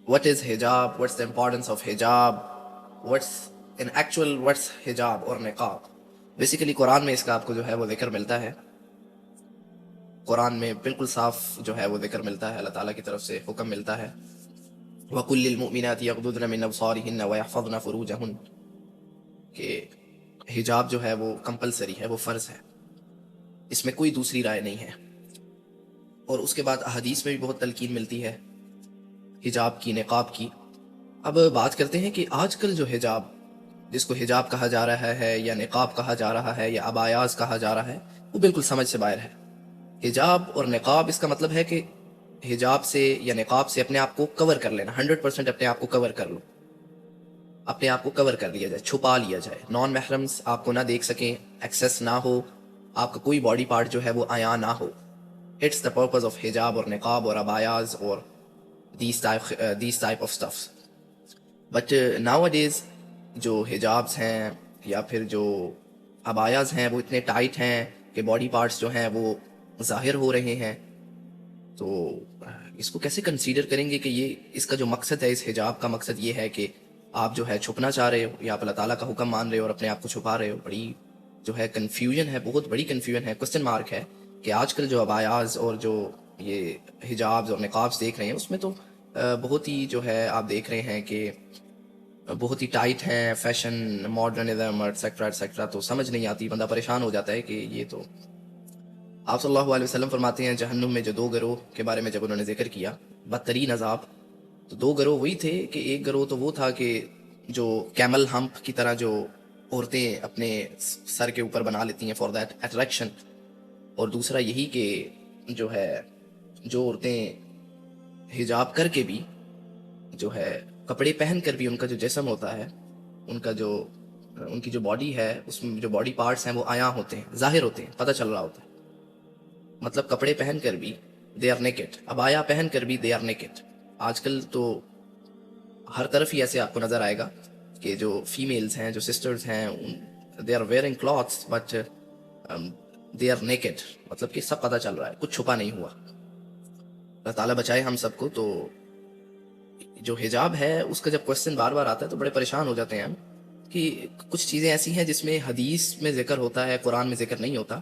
what is hijab, what's the importance of hijab, what's hijab اور نقاب. Basically قرآن میں اس کا آپ کو جو ہے وہ ذکر ملتا ہے. قرآن میں بالکل صاف جو ہے وہ ذکر ملتا ہے, اللہ تعالیٰ کی طرف سے حکم ملتا ہے وَقُلْ لِلْمُؤْمِنَاتِ يَغْضُضْنَ مِنْ أَبْصَارِهِنَّ وَيَحْفَظْنَ فُرُوجَهُنَّ کہ حجاب جو ہے وہ کمپلسری ہے, وہ فرض ہے, اس میں کوئی دوسری رائے نہیں ہے. اور اس کے بعد احادیث میں بھی بہت تلقین ملتی ہے حجاب کی, نقاب کی. اب بات کرتے ہیں کہ آج کل جو حجاب, جس کو حجاب کہا جا رہا ہے یا نقاب کہا جا رہا ہے یا عبایاز کہا جا رہا ہے, وہ بالکل سمجھ سے باہر ہے. حجاب اور نقاب اس کا مطلب ہے کہ حجاب سے یا نقاب سے اپنے آپ کو کور کر لینا, 100% اپنے آپ کو کور کر لو, اپنے آپ کو کور کر لیا جائے, چھپا لیا جائے, نان محرمز آپ کو نہ دیکھ سکیں, ایکسیس نہ ہو, آپ کا کوئی باڈی پارٹ جو ہے وہ عیاں نہ ہو. اٹس دا پرپز آف حجاب اور نقاب اور عبایاز اور these type of stuffs. But nowadays جو حجابس ہیں یا پھر جو عبایاز ہیں وہ اتنے ٹائٹ ہیں کہ باڈی پارٹس جو ہیں وہ ظاہر ہو رہے ہیں. تو اس کو کیسے کنسیڈر کریں گے کہ یہ اس کا جو مقصد ہے, اس حجاب کا مقصد یہ ہے کہ آپ جو ہے چھپنا چاہ رہے ہو یا آپ اللہ تعالیٰ کا حکم مان رہے ہو اور اپنے آپ کو چھپا رہے ہو. بڑی جو ہے کنفیوژن ہے, بہت بڑی کنفیوژن ہے, کوسچن مارک ہے کہ آج کل جو عبایاز اور جو یہ حجابز اور نقابز دیکھ رہے ہیں اس میں تو بہت ہی جو ہے آپ دیکھ رہے ہیں کہ بہت ہی ٹائٹ ہیں, فیشن, ماڈرنزم ایٹسیکٹرا ایٹسیکٹرا. تو سمجھ نہیں آتی, بندہ پریشان ہو جاتا ہے کہ یہ تو. آپ صلی اللہ علیہ وسلم فرماتے ہیں جہنم میں جو 2 گروہ کے بارے میں جب انہوں نے ذکر کیا, بدترین عذاب, تو 2 گروہ وہی تھے کہ ایک گروہ تو وہ تھا کہ جو کیمل ہمپ کی طرح جو عورتیں اپنے سر کے اوپر بنا لیتی ہیں فار دیٹ اٹریکشن, اور دوسرا یہی کہ جو ہے جو عورتیں حجاب کر کے بھی جو ہے کپڑے پہن کر بھی ان کا جو جسم ہوتا ہے, ان کی جو باڈی ہے اس میں جو باڈی پارٹس ہیں وہ عیاں ہوتے ہیں, ظاہر ہوتے ہیں, پتہ چل رہا ہوتا ہے. مطلب کپڑے پہن کر بھی دے آر نیکڈ, عبایا پہن کر بھی دے آر نیکڈ. آج کل تو ہر طرف ہی ایسے آپ کو نظر آئے گا کہ جو فیمیلز ہیں, جو سسٹرز ہیں, they are wearing clothes but they are naked. مطلب کہ سب پتہ چل رہا ہے, کچھ چھپا نہیں ہوا. اللہ تعالیٰ بچائے ہم سب کو. تو جو حجاب ہے اس کا جب کوشچن بار بار آتا ہے تو بڑے پریشان ہو جاتے ہیں ہم کہ کچھ چیزیں ایسی ہیں جس میں حدیث میں ذکر ہوتا ہے, قرآن میں ذکر نہیں ہوتا.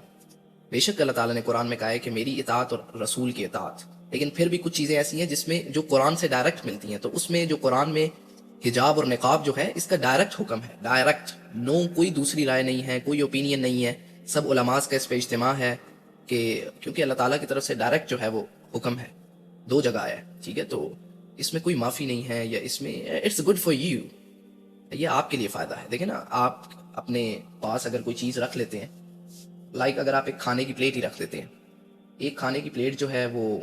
بے شک اللہ تعالیٰ نے قرآن میں کہا ہے کہ میری اطاعت اور رسول کی اطاعت, لیکن پھر بھی کچھ چیزیں ایسی ہیں جس میں جو قرآن سے ڈائریکٹ ملتی ہیں. تو اس میں جو قرآن میں حجاب اور نقاب جو ہے اس کا ڈائریکٹ حکم ہے, ڈائریکٹ, نو کوئی دوسری رائے نہیں ہے, کوئی اوپینین نہیں ہے, سب علماء کا اس پہ اجتماع ہے کہ کیونکہ اللہ تعالیٰ کی طرف سے ڈائریکٹ جو ہے وہ حکم ہے, 2 جگہ آیا ہے, ٹھیک ہے. تو اس میں کوئی معافی نہیں ہے, یا اس میں اٹس گڈ فار یو, یہ آپ کے لیے فائدہ ہے. دیکھیں نا, آپ اپنے پاس اگر کوئی چیز رکھ لیتے ہیں, لائک اگر آپ ایک کھانے کی پلیٹ ہی رکھ دیتے ہیں, ایک کھانے کی پلیٹ جو ہے وہ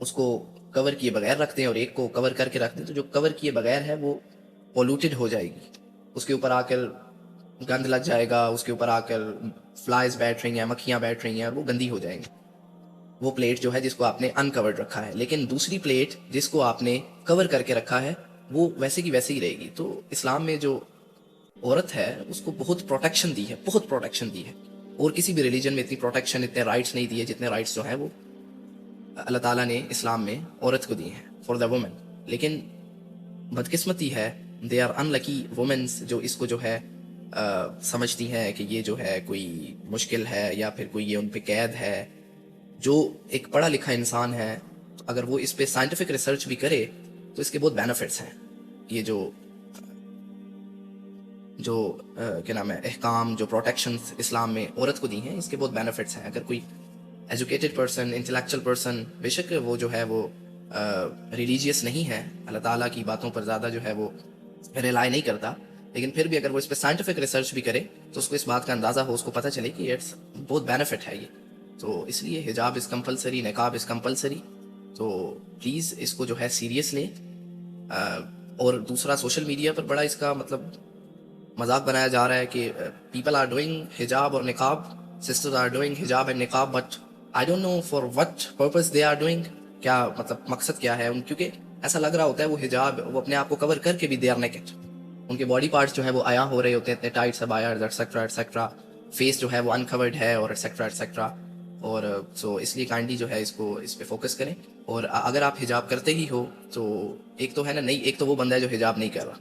اس کو کور کیے بغیر رکھتے ہیں اور ایک کو کور کر کے رکھتے ہیں, تو جو کور کیے بغیر ہے وہ پولوٹیڈ ہو جائے گی, اس کے اوپر آ کر گند لگ جائے گا, اس کے اوپر آ کر فلائز بیٹھ رہی ہیں, مکھیاں بیٹھ رہی ہیں, اور وہ گندی ہو جائیں گی. وہ پلیٹ جو ہے جس کو آپ نے انکورڈ رکھا ہے, لیکن دوسری پلیٹ جس کو آپ نے کور کر کے رکھا ہے وہ ویسے کی ویسے ہی رہے گی. تو اسلام میں جو عورت ہے اس کو بہت پروٹیکشن دی ہے, بہت پروٹیکشن دی ہے, اور کسی بھی ریلیجن میں اتنی پروٹیکشن, اتنے رائٹس نہیں دیے جتنے رائٹس جو ہیں وہ اللہ تعالیٰ نے اسلام میں عورت کو دی ہیں, فار دا وومن. لیکن بدقسمتی ہے, they are in lucky women's جو اس کو جو ہے سمجھتی ہیں کہ یہ جو ہے کوئی مشکل ہے یا پھر کوئی یہ ان پہ قید ہے. جو ایک پڑھا لکھا انسان ہے اگر وہ اس پہ سائنٹیفک ریسرچ بھی کرے تو اس کے بہت بینیفٹس ہیں. یہ جو کیا نام ہے احکام, جو پروٹیکشنز اسلام میں عورت کو دی ہیں, اس کے بہت بینیفٹس ہیں. اگر کوئی ایجوکیٹڈ پرسن, انٹلیکچوئل پرسن, بے شک وہ جو ہے وہ ریلیجیس نہیں ہے, اللہ تعالیٰ کی باتوں پر زیادہ جو ہے وہ ریلائی نہیں کرتا, لیکن پھر بھی اگر وہ اس پہ سائنٹیفک ریسرچ بھی کرے تو اس کو اس بات کا اندازہ ہو, اس کو پتہ چلے کہ اٹس بہت بینیفٹ ہے یہ. تو اس لیے حجاب از کمپلسری, نقاب از کمپلسری. تو پلیز اس کو جو ہے سیریس لیں. اور دوسرا, سوشل میڈیا پر بڑا اس کا مطلب مذاق بنایا جا رہا ہے کہ پیپل آر ڈوئنگ حجاب اور نقاب, سسٹرز آر ڈوئنگ حجاب اینڈ نقاب, but I don't know for what purpose they are doing, کیا مطلب مقصد کیا ہے کیونکہ ایسا لگ رہا ہوتا ہے وہ حجاب, وہ اپنے آپ کو کور کر کے بھی دے آر نیکڈ, ان کے باڈی پارٹس جو ہیں وہ عیاں ہو رہے ہوتے ہیں, اتنے ٹائٹ سب آیا ایٹسیکٹرا ایٹسیکٹرا, فیس جو ہے وہ انکورڈ ہے اور ایٹسیکٹرا ایٹسیکٹرا. اور سو اس لیے کائنڈلی جو ہے اس پہ فوکس کریں. اور اگر آپ حجاب کرتے ہی ہو تو ایک تو ہے نا نہیں، ایک تو وہ بندہ ہے جو حجاب نہیں کر رہا،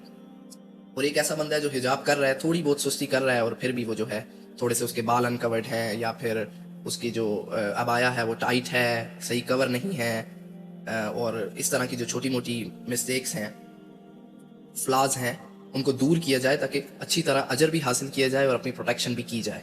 اور ایک ایسا بندہ ہے جو حجاب کر رہا ہے، تھوڑی بہت سستی کر رہا ہے، اور پھر بھی وہ جو ہے تھوڑے سے اس کے بال انکورڈ ہیں، یا پھر اس کی جو عبایا ہے وہ ٹائٹ ہے، صحیح کور نہیں ہے، اور اس طرح کی جو چھوٹی موٹی مسٹیکس ہیں، فلاز ہیں، ان کو دور کیا جائے تاکہ اچھی طرح اجر بھی حاصل کیا جائے اور اپنی پروٹیکشن بھی کی جائے.